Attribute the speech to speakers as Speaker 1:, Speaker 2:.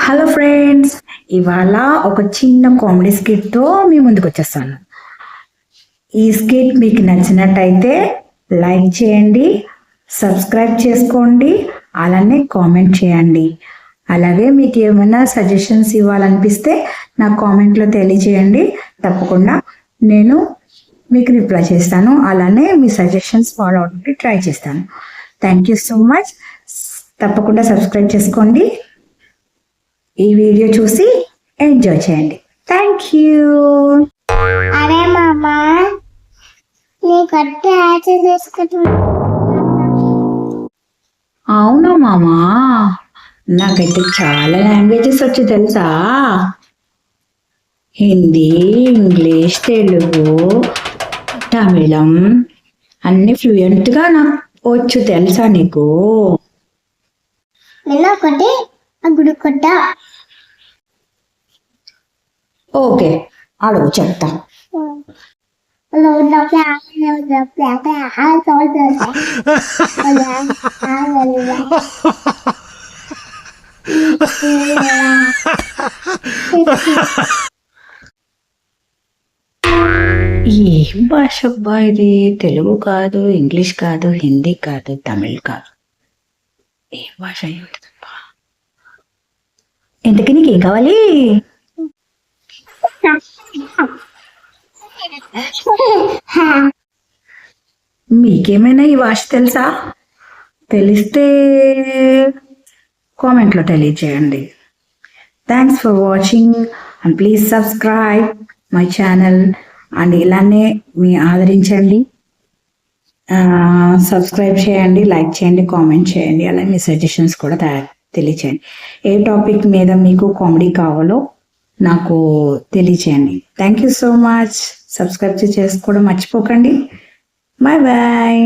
Speaker 1: Hello friends, ఇవాళ ఒక చిన్న కామెడీ స్కిట్తో మీ ముందుకు వచ్చేస్తాను. ఈ స్కిట్ మీకు నచ్చినట్టయితే లైక్ చేయండి, సబ్స్క్రైబ్ చేసుకోండి, అలానే కామెంట్ చేయండి. అలాగే మీకు ఏమైనా సజెషన్స్ ఇవ్వాలనిపిస్తే నా కామెంట్లో తెలియజేయండి. తప్పకుండా నేను మీకు రిప్లై చేస్తాను. అలానే మీ సజెషన్స్ ఫాలో అవడానికి ట్రై చేస్తాను. Thank you so much. తప్పకుండా సబ్స్క్రైబ్ చేసుకోండి. ఈ వీడియో చూసి ఎంజాయ్ చేయండి. Thank you.
Speaker 2: అరే మామా, నీ కట్ట చేసుకుంటున్నా.
Speaker 1: అవునా మామా, నాకైతే చాలా లాంగ్వేజెస్ వచ్చి తెలుసా. హిందీ, ఇంగ్లీష్, తెలుగు, తమిళం అన్ని ఫ్లూయెంట్గా నాకు వచ్చు తెలుసా నీకు.
Speaker 2: నిన్న ఒకటి గుడి
Speaker 1: ఓకే, అడుగు చెప్తా. ఏం భాష అబ్బా ఇది? తెలుగు కాదు, ఇంగ్లీష్ కాదు, హిందీ కాదు, తమిళ్ కాదు. ఏం భాష అయి ఉంటుందబ్బా? ఇంతకీ నీకేం కావాలి? మీకేమైనా ఈ భాష తెలుసా? తెలిస్తే కామెంట్లో తెలియజేయండి. Thanks for watching and please subscribe my channel. And ఇలానే మీ ఆదరించండి, సబ్స్క్రైబ్ చేయండి, లైక్ చేయండి, కామెంట్ చేయండి. అలాగే మీ సజెషన్స్ కూడా తెలియచేయండి. ఏ టాపిక్ మీద మీకు కామెడీ కావాలో నాకు తెలియచేయండి. Thank you so much. Subscribe చేసుకోవడం మర్చిపోకండి. Bye bye.